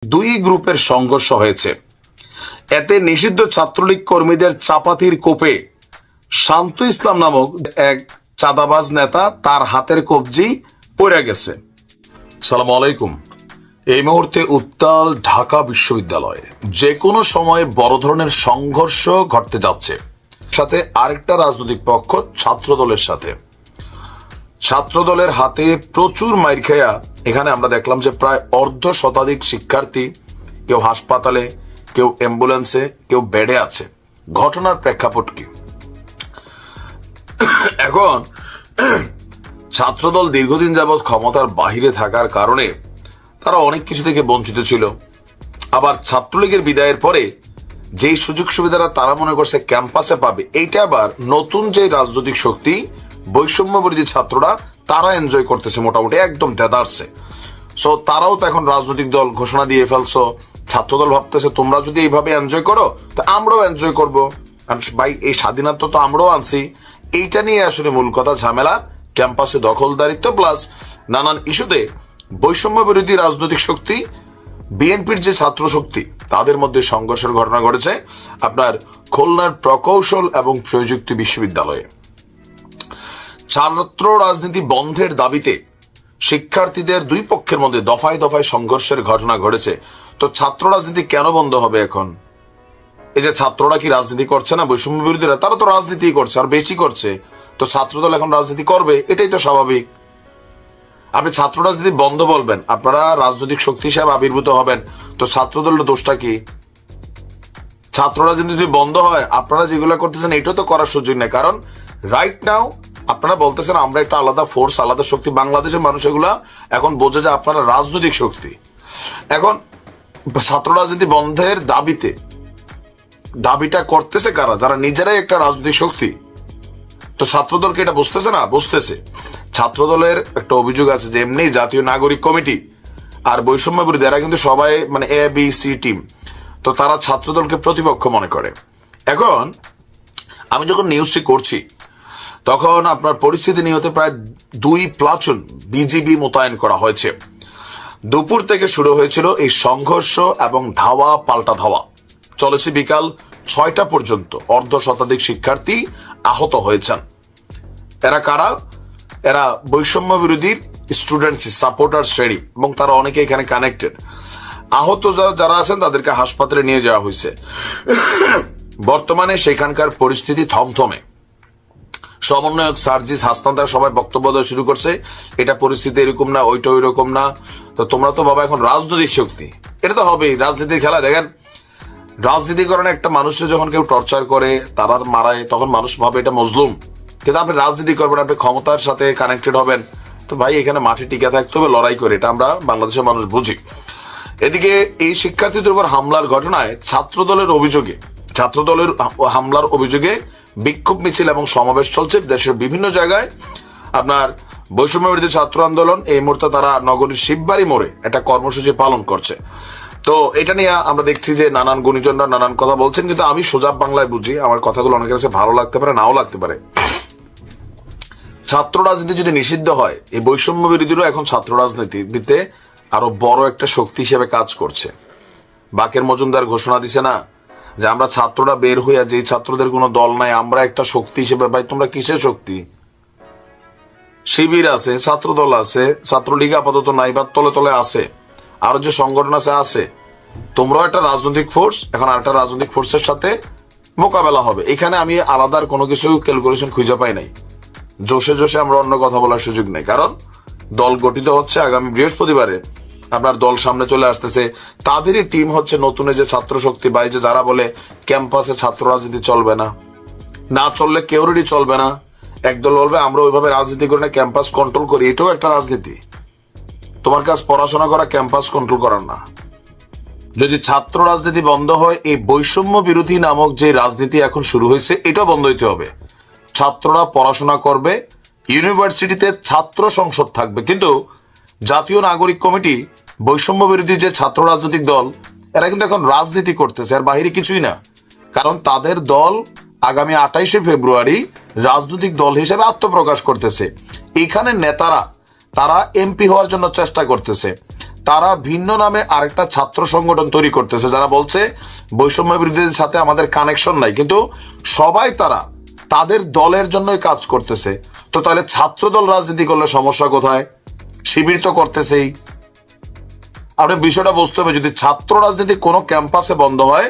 দুই গ্রুপের সংঘর্ষ হয়েছে। এতে নিষিদ্ধ ছাত্রলীগ কর্মীদের চাপাতির কোপে শান্ত ইসলাম নামক এক চাঁদাবাজ নেতা তার হাতের কবজি পড়ে গেছে। সালাম আলাইকুম। এই মুহূর্তে উত্তাল ঢাকা বিশ্ববিদ্যালয়ে যে কোনো সময় বড় ধরনের সংঘর্ষ ঘটতে যাচ্ছে। সাথে আরেকটা রাজনৈতিক পক্ষ ছাত্রদলের সাথে। ছাত্রদলের হাতে প্রচুর মাইর খেয়া এখানে আমরা দেখলাম যে প্রায় অর্ধ শতাধিক শিক্ষার্থী কেউ হাসপাতালে, কেউ অ্যাম্বুলেন্সে, কেউ বেডে আছে। ঘটনার প্রেক্ষাপট কি? এখন ছাত্রদল দীর্ঘদিন যাবৎ ক্ষমতার বাহিরে থাকার কারণে তারা অনেক কিছু থেকে বঞ্চিত ছিল। আবার ছাত্রলীগের বিদায়ের পরে যেই সুযোগ সুবিধাটা তারা মনে করছে ক্যাম্পাসে পাবে, এইটা আবার নতুন যে রাজনৈতিক শক্তি বৈষম্য বিরোধী ছাত্ররা তারা এনজয় করতেছে, মোটামুটি একদম দেদারছে। সো তারাও তো এখন রাজনৈতিক দল ঘোষণা দিয়ে ফেলছো। ছাত্রদল ভাবতেছে তোমরা যদি এইভাবে এনজয় করো তো আমরাও এনজয় করবো। ভাই, এই স্বাধীনতা তো আমরাও আনছি। এইটা নিয়ে আসলে মূল কথা ঝামেলা, ক্যাম্পাসে দখলদারিত্ব প্লাস নানান ইস্যুতে বৈষম্য বিরোধী রাজনৈতিক শক্তি বিএনপির যে ছাত্র শক্তি তাদের মধ্যে সংঘর্ষের ঘটনা ঘটেছে আপনার খুলনার প্রকৌশল এবং প্রযুক্তি বিশ্ববিদ্যালয়ে। ছাত্র রাজনীতি বন্ধের দাবিতে শিক্ষার্থীদের দুই পক্ষের মধ্যে দফায় দফায় সংঘর্ষের ঘটনা ঘটেছে। তো ছাত্র রাজনীতি কেন বন্ধ হবে এখন? এই যে ছাত্ররা কি রাজনীতি করছে না, বৈষম্য বিরোধীরা তারা তো রাজনীতি করছে, আর বেশি করছে। তো ছাত্রদল এখন রাজনীতি করবে, এটাই তো স্বাভাবিক। আপনি ছাত্র রাজনীতি বন্ধ বলবেন, আপনারা রাজনৈতিক শক্তি হিসাবে আবির্ভূত হবেন, তো ছাত্রদলের দোষটা কি? ছাত্র রাজনীতি যদি বন্ধ হয়, আপনারা যেগুলো করতেছেন এটাও তো করার সুযোগ নেই। কারণ রাইট নাও আপনারা বলতেছেন আমরা একটা আলাদা ফোর্স, আলাদা শক্তি। বাংলাদেশের মানুষ এগুলা এখন বোঝে যে আপনারা রাজনৈতিক শক্তি। এখন ছাত্র রাজনীতি বন্ধের দাবিটা করতেছে কারা? যারা নিজেরাই একটা রাজনৈতিক শক্তি। তো ছাত্রদলকে এটা বুঝতেছে না? বুঝতেছে। ছাত্রদলের একটা অভিযোগ আছে যে এমনি জাতীয় নাগরিক কমিটি আর বৈষম্য বিরোধী এরা কিন্তু সবাই মানে ABC টিম, তো তারা ছাত্রদলকে প্রতিপক্ষ মনে করে। এখন আমি যখন নিউজটি করছি তখন আপনার পরিস্থিতি নিয়ন্ত্রণে প্রায় 2 প্লাটুন বিজিবি মোতায়েন করা হয়েছে। দুপুর থেকে শুরু হয়েছিল এই সংঘর্ষ এবং ধাওয়া পাল্টা ধাওয়া, চলেছে বিকাল 6টা পর্যন্ত। অর্ধ শতাধিক শিক্ষার্থী আহত হয়েছেন। এরা কারা? এরা বৈষম্য বিরোধীর স্টুডেন্টস, সাপোর্টার শ্রেণী, এবং তারা অনেকে এখানে কানেক্টেড। আহত যারা আছেন তাদেরকে হাসপাতালে নিয়ে যাওয়া হয়েছে। বর্তমানে সেখানকার পরিস্থিতি থমথমে। সমন্বয়ক সার্জিস হাসান তারা সবাই বক্তব্য দেওয়া শুরু করছে, এটা পরিস্থিতি এরকম না, ওইটা ওই রকম না। তো তোমরা তো বাবা এখন রাজনৈতিক শক্তি, এটা তো হবেই। রাজনীতির খেলা দেখেন, রাজনীতিকরণে একটা মানুষকে যখন কেউ টর্চার করে, তারা মারায়, তখন মানুষ ভাবে এটা মজলুম। কিন্তু আপনি রাজনীতি করবেন, আপনি ক্ষমতার সাথে কানেক্টেড হবেন, তো ভাই এখানে মাঠে টিকে থাকতে হবে, লড়াই করে। এটা আমরা বাংলাদেশের মানুষ বুঝি। এদিকে এই শিক্ষার্থীদের উপর হামলার ঘটনায় ছাত্রদলের হামলার অভিযোগে বিক্ষোভ মিছিল এবং সমাবেশ চলছে দেশের বিভিন্ন জায়গায়। আপনার বৈষম্য বিরোধী ছাত্র আন্দোলন এই মুহূর্তে তারা নগরীর শিববাড়ি মোড়ে একটা কর্মসূচি পালন করছে। তো এটা নিয়ে আমরা দেখছি যে নানান গুণীজনরা নানান কথা বলছেন, কিন্তু আমি সোজা বাংলায় বুঝি, আমার কথাগুলো অনেকের কাছে ভালো লাগতে পারে, নাও লাগতে পারে। ছাত্র রাজনীতি যদি নিষিদ্ধ হয়, এই বৈষম্য বিরোধীরা এখন ছাত্র রাজনীতিতে আরো বড় একটা শক্তি হিসেবে কাজ করছে। বাকের মজুমদার ঘোষণা দিছে না যে আমরা ছাত্ররা বের হইয়া, যে ছাত্রদের কোনো দল নাই, আমরা একটা শক্তি হিসেবে। ভাই তোমরা কিসের শক্তি? শিবির আছে, ছাত্রদল আছে, ছাত্রলীগ আপাতত নাই বা তলে তলে আছে, আরো যে সংগঠন আছে। তোমরাও একটা রাজনৈতিক ফোর্স, এখন আরেকটা রাজনৈতিক ফোর্সের সাথে মোকাবেলা হবে। এখানে আমি আলাদার কোনো কিছু ক্যালকুলেশন খুঁজে পাই নাই। জোশে জোশে আমরা অন্য কথা বলার সুযোগ নেই, কারণ দল গঠিত হচ্ছে আগামী বৃহস্পতিবারে। আপনার দল সামনে চলে আসতেছে, তাদেরই টিম হচ্ছে নতুন যে ছাত্র শক্তি। বা এই যে যারা বলে ক্যাম্পাসে ছাত্র রাজনীতি চলবে না, না চললে কেউরই চলবে না। একদল বলবে আমরা ওইভাবে রাজনীতি করি না, ক্যাম্পাস কন্ট্রোল করি, এটাও একটা রাজনীতি। তোমার কাজ পড়াশোনা করা, ক্যাম্পাস কন্ট্রোল করার না। যদি ছাত্র রাজনীতি বন্ধ হয়, এই বৈষম্য বিরোধী নামক যে রাজনীতি এখন শুরু হয়েছে এটাও বন্ধ হইতে হবে। ছাত্ররা পড়াশোনা করবে, ইউনিভার্সিটিতে ছাত্র সংসদ থাকবে, কিন্তু জাতীয় নাগরিক কমিটি বৈষম্য বিরোধী যে ছাত্র রাজনৈতিক দল এরা কিন্তু এখন রাজনীতি করতেছে, আর বাহিরে কিছুই না। কারণ তাদের দল আগামী 28শে ফেব্রুয়ারি রাজনৈতিক দল হিসেবে আত্মপ্রকাশ করতেছে। এখানে নেতারা তারা এমপি হওয়ার জন্য চেষ্টা করতেছে। তারা ভিন্ন নামে আরেকটা ছাত্র সংগঠন তৈরি করতেছে, যারা বলছে বৈষম্য বিরোধীদের সাথে আমাদের কানেকশন নাই, কিন্তু সবাই তারা তাদের দলের জন্যই কাজ করতেছে। তো তাহলে ছাত্র দল রাজনীতি করলে সমস্যা কোথায়? শিবির তো করতেছেই। আপনি বিষয়টা বুঝতে হবে, যদি ছাত্র রাজনীতি কোনো ক্যাম্পাসে বন্ধ হয়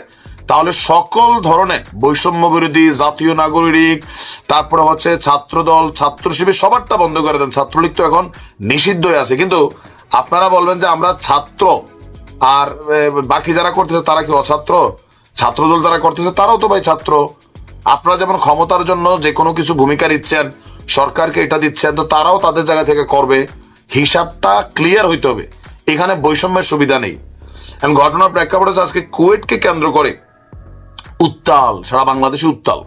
তাহলে সকল ধরনের বৈষম্য বিরোধী, জাতীয় নাগরিক, তারপরে হচ্ছে ছাত্র দল, ছাত্র শিবির সবারটা বন্ধ করে দেন। ছাত্রলীগ তো এখন নিষিদ্ধ হয়ে আছে, কিন্তু আপনারা বলবেন যে আমরা ছাত্র, আর বাকি যারা করতেছে তারা কি অছাত্র? ছাত্র দল যারা করতেছে তারাও তো ভাই ছাত্র। আপনারা যেমন ক্ষমতার জন্য যে কোনো কিছু ভূমিকা নিচ্ছেন, সরকারকে এটা দিচ্ছেন, তো তারাও তাদের জায়গা থেকে করবে। হিসাবটা ক্লিয়ার হইতে হবে, এখানে বৈষম্যের সুবিধা নেই। ঘটনার প্রেক্ষাপটে আজকে কুয়েটকে কেন্দ্র করে উত্তাল, সারা বাংলাদেশে উত্তাল।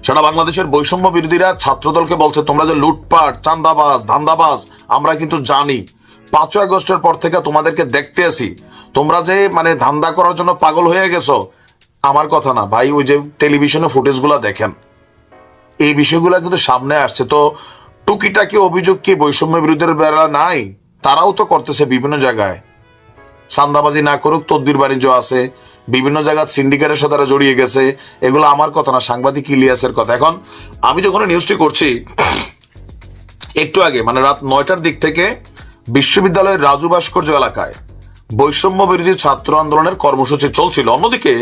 সারা বাংলাদেশের বৈষম্য বিরোধীরা ছাত্রদলকে বলছে তোমরা যে লুটপাট, চাঁদাবাজ, ধান্দাবাজ আমরা কিন্তু জানি। 5 আগস্টের পর থেকে তোমাদেরকে দেখতে আসি, তোমরা যে মানে ধান্দা করার জন্য পাগল হয়ে গেছো। আমার কথা না ভাই, ওই যে টেলিভিশনে ফুটেজগুলো দেখেন, এই বিষয়গুলো কিন্তু সামনে আসছে। তো টুকিটাকি অভিযোগ কি বৈষম্য বিরোধীদের বেলা নাই? তারাও তো করতেছে বিভিন্ন জায়গায়। চাঁদাবাজি না করুক, তদবির বাণিজ্য আছে, বিভিন্ন জায়গায় সিন্ডিকেটের সাথে তারা জড়িয়ে গেছে। এগুলো আমার কথা না, সাংবাদিক ইলিয়াসের কথা। এখন আমি যখন নিউজটি করছি একটু আগে, মানে রাত 9টার দিক থেকে বিশ্ববিদ্যালয়ের রাজু ভাস্কর্য এলাকায় বৈষম্য বিরোধী ছাত্র আন্দোলনের কর্মসূচি চলছিল। অন্যদিকে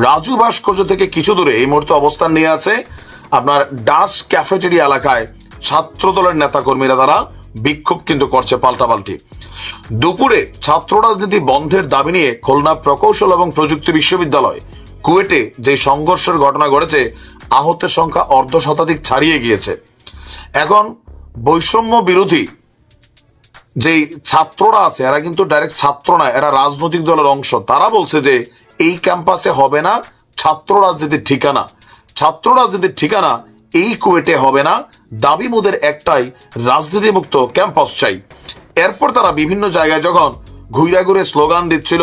রাজু ভাস্কর্য থেকে কিছু দূরে এই মুহূর্তে অবস্থান নিয়ে আছে আপনার ডাস ক্যাফেটেরিয়া এলাকায় ছাত্র দলের নেতাকর্মীরা, তারা বিক্ষোভ কিন্তু করছে পাল্টাপাল্টি। দুপুরে ছাত্র রাজনীতি বন্ধের দাবি নিয়ে খুলনা প্রকৌশল এবং প্রযুক্তি বিশ্ববিদ্যালয় কুয়েটে যে সংঘর্ষের ঘটনা ঘটেছে, আহতের সংখ্যা 1/2 ছাড়িয়ে গিয়েছে। এখন বৈষম্য বিরোধী যেই ছাত্ররা আছে, এরা কিন্তু ডাইরেক্ট ছাত্র না, এরা রাজনৈতিক দলের অংশ। তারা বলছে যে এই ক্যাম্পাসে হবে না ছাত্র রাজনীতির ঠিকানা, ছাত্র রাজনীতির ঠিকানা এই কুয়েটে হবে না। দাবি মোদের একটাই, রাজনীতি মুক্ত ক্যাম্পাস চাই। এরপর তারা বিভিন্ন জায়গায় যখন ঘুরে ঘুরে স্লোগান দিচ্ছিল,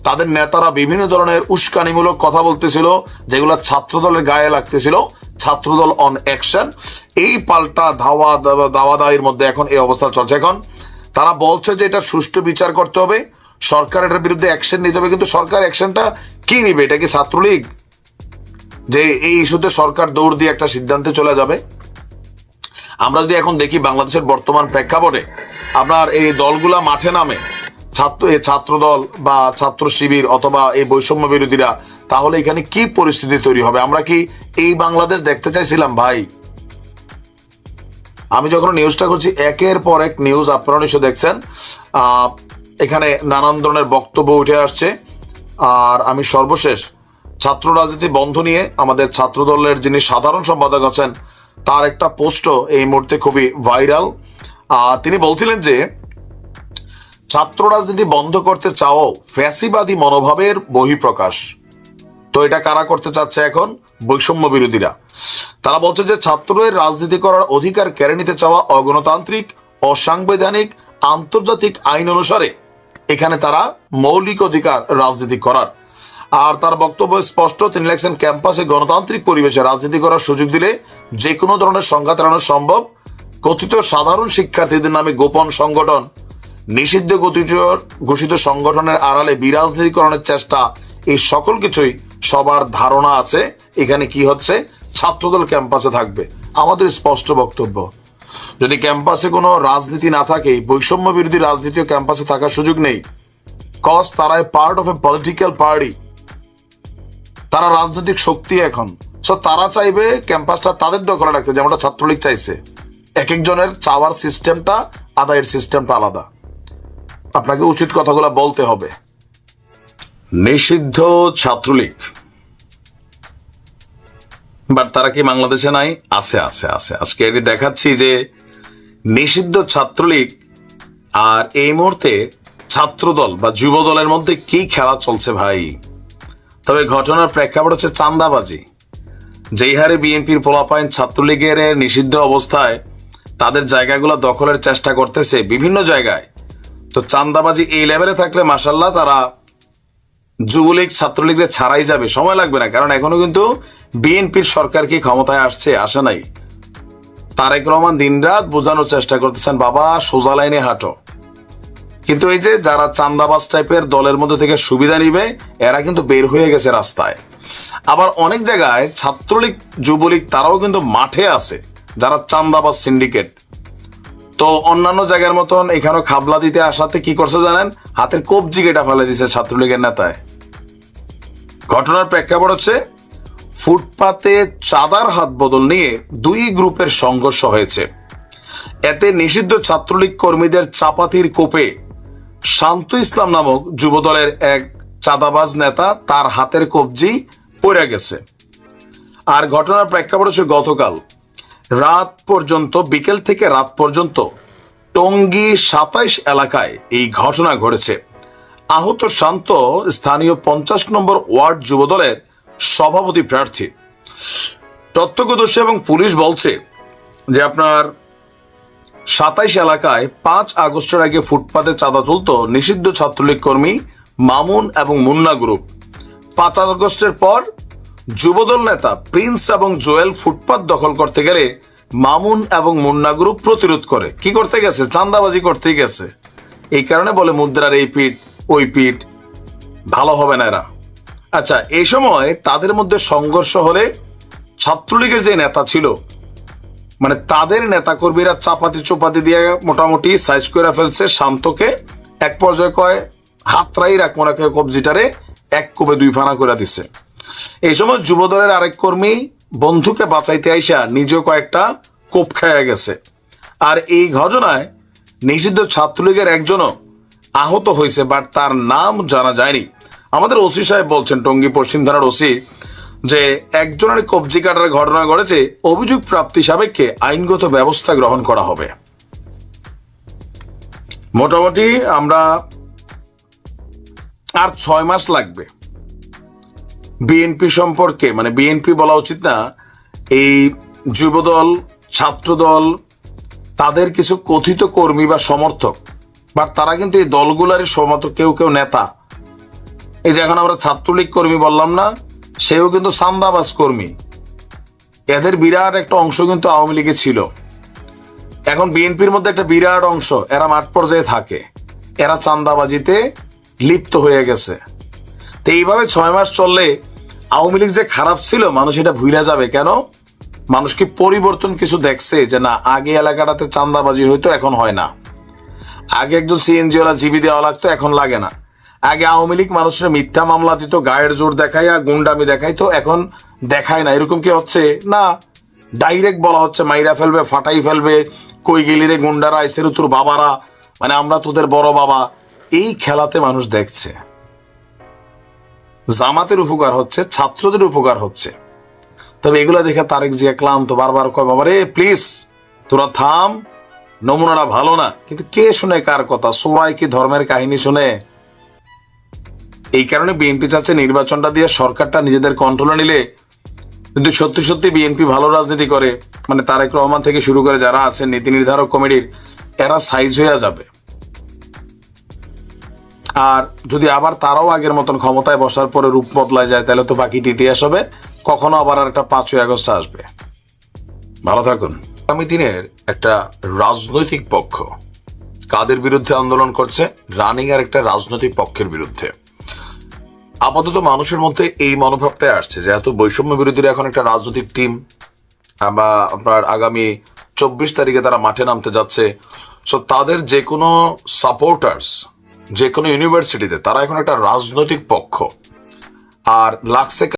তাদের নেতারা বিভিন্ন ধরনের উস্কানিমূলক কথা বলতেছিল, যেগুলো ছাত্রদলের গায়ে লাগতেছিল। ছাত্রদল অন অ্যাকশন, এই পাল্টা দাওয়াদাইয়ের মধ্যে এখন এই অবস্থা চলছে। এখন তারা বলছে যে এটা সুষ্ঠু বিচার করতে হবে, সরকার এটার বিরুদ্ধে অ্যাকশন নিতে হবে। কিন্তু সরকার অ্যাকশনটা কি নিবে? এটা কি ছাত্রলীগ যে এই ইস্যুতে সরকার দৌড় দিয়ে একটা সিদ্ধান্তে চলে যাবে? আমরা যদি এখন দেখি বাংলাদেশের বর্তমান প্রেক্ষাপটে, আপনার এই দলগুলা মাঠে নামে, ছাত্র দল বা ছাত্র শিবির অথবা এই বৈষম্য বিরোধীরা, তাহলে এখানে কি পরিস্থিতি তৈরি হবে? আমরা কি এই বাংলাদেশ দেখতে চাইছিলাম ভাই? আমি যখন নিউজটা করছি, একের পর এক নিউজ আপনারা নিশ্চয় দেখছেন, এখানে নানান ধরনের বক্তব্য উঠে আসছে। আর আমি সর্বশেষ ছাত্র রাজনীতি বন্ধ নিয়ে আমাদের ছাত্র দলের যিনি সাধারণ সম্পাদক আছেন, তার একটা পোস্টও এই মুহূর্তে খুবই ভাইরাল। তিনি বলছিলেন যে ছাত্র রাজনীতি বন্ধ করতে চাও ফ্যাসিবাদী মনোভাবের বহিঃপ্রকাশ। তো এটা কারা করতে চাচ্ছে এখন? বৈষম্য বিরোধীরা। তারা বলছে যে ছাত্রদের রাজনীতি করার অধিকার কেড়ে নিতে চাওয়া অগণতান্ত্রিক, অসাংবিধানিক, আন্তর্জাতিক আইন অনুসারে এখানে তারা মৌলিক অধিকার রাজনীতি করার। আর তার বক্তব্য স্পষ্ট, তিনি লেখছেন ক্যাম্পাসে গণতান্ত্রিক পরিবেশে রাজনীতি করার সুযোগ দিলে যে কোনো ধরনের সংঘাত এড়ানো সম্ভব। কথিত সাধারণ শিক্ষার্থীদের নামে গোপন সংগঠন, নিষিদ্ধ ঘোষিত সংগঠনের আড়ালে বিরাজনীতিকরণের চেষ্টা, এই সকল কিছুই সবার ধারণা আছে এখানে কি হচ্ছে, ছাত্রদল ক্যাম্পাসে থাকবে। আমাদের স্পষ্ট বক্তব্য, যদি ক্যাম্পাসে কোনো রাজনীতি না থাকে, বৈষম্য বিরোধী রাজনীতিও ক্যাম্পাসে থাকার সুযোগ নেই। কজ তারা part of a political party, তারা রাজনৈতিক শক্তি এখন। সো তারা চাইবে ক্যাম্পাসটা তাদের দখলে রাখতে, যেমনটা ছাত্রলীগ চাইছে। এক একজনের চাওয়ার সিস্টেমটা, আদায়ের সিস্টেমটা আলাদা। আপনাকে উচিত কথাগুলো বলতে হবে। নিষিদ্ধ ছাত্রলীগ, বাট তারা কি বাংলাদেশে নাই? আছে আছে আছে। আজকে এটি দেখাচ্ছি যে নিষিদ্ধ ছাত্রলীগ আর এই মুহূর্তে ছাত্রদল বা যুব দলের মধ্যে কি খেলা চলছে ভাই। তবে ঘটনার প্রেক্ষাপট হচ্ছে চাঁদাবাজি। যেই হারে বিএনপির পোলাপাইন ছাত্রলীগের নিষিদ্ধ অবস্থায় তাদের জায়গাগুলো দখলের চেষ্টা করতেছে বিভিন্ন জায়গায়, তো চাঁদাবাজি এই লেভেলে থাকলে মাশাল্লাহ তারা যুবলীগ ছাত্রলীগের ছাড়াই যাবে, সময় লাগবে না। কারণ এখনো কিন্তু বিএনপির সরকার কি ক্ষমতায় আসছে? আসে নাই। তারেক রহমান দিনরাত বোঝানোর চেষ্টা করতেছেন, বাবা সোজা লাইনে হাঁটো। কিন্তু এই যে যারা চান্দাবাজ টাইপের দলের মধ্যে থেকে সুবিধা নিবে এরা কিন্তু বের হয়ে গেছে রাস্তায়। আবার অনেক জায়গায় ছাত্রলীগ যুবলীগ তারাও কিন্তু মাঠে আছে, যারা চান্দাবাজ সিন্ডিকেট। তো অন্যান্য জায়গার মতন এখানেও খাবলা দিতে আসাতে কি করছে জানেন, হাতের কবজি কেটে ফেলে দিছে ছাত্রলীগের নেতায়। ঘটনার প্রেক্ষাপট হচ্ছে ফুটপাতে চাঁদার হাত বদল নিয়ে দুই গ্রুপের সংঘর্ষ হয়েছে। এতে নিষিদ্ধ ছাত্রলীগ কর্মীদের চাপাতির কোপে শান্ত ইসলাম নামক যুবদলের এক চাঁদাবাজ নেতা তার হাতের কবজি পড়ে গেছে। আর ঘটনার প্রেক্ষাপট হচ্ছে গতকাল রাত পর্যন্ত, বিকেল থেকে রাত পর্যন্ত টঙ্গী ২৭ এলাকায় এই ঘটনা ঘটেছে। আহত শান্ত স্থানীয় ৫০ নম্বর ওয়ার্ড যুবদলের সভাপতি প্রার্থী। প্রত্যক্ষদর্শী এবং পুলিশ বলছে যে আপনার ২৭ এলাকায় ৫ আগস্টের আগে ফুটপাতে চাঁদা তুলত নিষিদ্ধ ছাত্রলীগ কর্মী মামুন এবং মুন্না গ্রুপ। ৫ আগস্টের পর যুবদল নেতা প্রিন্স এবং জোয়েল ফুটপাত দখল করতে গেলে মামুন এবং মুন্না গ্রুপ প্রতিরোধ করে। কি করতে গেছে? চাঁদাবাজি করতে গেছে। এই কারণে বলে মুদ্রার এই পিঠ ওই পিঠ, ভালো হবে না এরা। আচ্ছা, এই সময় তাদের মধ্যে সংঘর্ষ হলে ছাত্রলীগের যে নেতা ছিল, মানে তাদের নেতাকর্মীরা চাপাতি চোপাতি দিয়ে মোটামুটি সাইজ করে ফেলছে শান্তকে। এক পর্যায়ে কয় হাতরাই রাখবো না, কেউ কবজিটারে এক কোপে ২ ফানা করে দিছে। এই সময় যুবদলের আরেক কর্মী বন্ধুকে বাঁচাইতে আইসা নিজেও কয়েকটা কোপ খাইয়া গেছে। আর এই ঘটনায় নিষিদ্ধ ছাত্রলীগের একজনও আহত হয়েছে, বাট তার নাম জানা যায়নি। আমাদের ওসি সাহেব বলছেন, টঙ্গী পশ্চিম থানার ওসি, যে একজনের কবজি কাটার ঘটনা ঘটেছে, অভিযোগ প্রাপ্তি সাপেক্ষে আইনগত ব্যবস্থা গ্রহণ করা হবে। মোটামুটি আমরা আর ৬ মাস লাগবে বিএনপি সম্পর্কে, মানে বিএনপি বলা উচিত না, এই যুবদল ছাত্রদল তাদের কিছু কথিত কর্মী বা সমর্থক, বাট তারা কিন্তু এই দলগুলারই সমর্থক, কেউ কেউ নেতা। এই যে এখন আমরা ছাত্রলীগ কর্মী বললাম না, সেও কিন্তু চান্দাবাজ কর্মী। এদের বিরাট একটা অংশ কিন্তু আওয়ামী লীগে ছিল। এখন বিএনপির মধ্যে একটা বিরাট অংশ এরা মাঠ পর্যায়ে থাকে, এরা চান্দাবাজিতে লিপ্ত হয়ে গেছে। তো এইভাবে ৬ মাস চললে আওয়ামী লীগ যে খারাপ ছিল মানুষ এটা ভুলে যাবে। কেন? মানুষ কি পরিবর্তন কিছু দেখছে যে না, আগে এলাকাটাতে চান্দাবাজি হইতো, এখন হয় না। আগে একজন সিএনজি ওলা জিবি দেওয়া লাগতো, এখন লাগে না। আগে আওয়ামী লীগ মানুষের মিথ্যা মামলা দিত, গায়ের জোর দেখাইয়া গুন্ডামি দেখাইতো, এখন দেখায় না। এরকম কি হচ্ছে? না, ডাইরেক্ট বলা হচ্ছে মাইরা ফেলবে, ফাটাই ফেলবে, কই গেলি রে গুন্ডারা, আইসের তোর বাবারা, মানে আমরা তোদের বড় বাবা। এই খেলাতে মানুষ দেখছে জামাতের উপকার হচ্ছে, ছাত্রদের উপকার হচ্ছে। তবে এগুলা দেখে তারেক জিয়া ক্লান্ত, বারবার কয় বাবা রে প্লিজ তোরা থাম, নমুনাটা ভালো না। কিন্তু কে শুনে কার কথা? সোরাই কি ধর্মের কাহিনী শুনে? এই কারণে বিএনপি চাচ্ছে নির্বাচনটা দিয়ে সরকারটা নিজেদের কন্ট্রোলে নিলে কিন্তু সত্যি সত্যি বিএনপি ভালো রাজনীতি করে, মানে তারেক রহমান থেকে শুরু করে যারা আছেন নীতি নির্ধারক কমিটির, এরা সাইজ হয়ে যাবে। আর যদি আবার তারাও আগের মতন ক্ষমতায় বসার পরে রূপ বদলায় যায়, তাহলে তো বাকিটি ইতিহাস হবে। কখনো আবার আর একটা ৫ই আগস্ট আসবে। ভালো থাকুন। আগামী দিনের একটা রাজনৈতিক পক্ষ কাদের বিরুদ্ধে আন্দোলন করছে? রানিং আর একটা রাজনৈতিক পক্ষের বিরুদ্ধে। আপাতত মানুষের মধ্যে এই মনোভাবটাই আসছে, যেহেতু বৈষম্য বিরোধীরা এখন একটা রাজনৈতিক টিম, বা আপনার আগামী ২৪ তারিখে তারা মাঠে নামতে যাচ্ছে। সো তাদের যে কোনো সাপোর্টার্স যে কোনো ইউনিভার্সিটিতে তারা এখন একটা রাজনৈতিক পক্ষ। আর লাগছে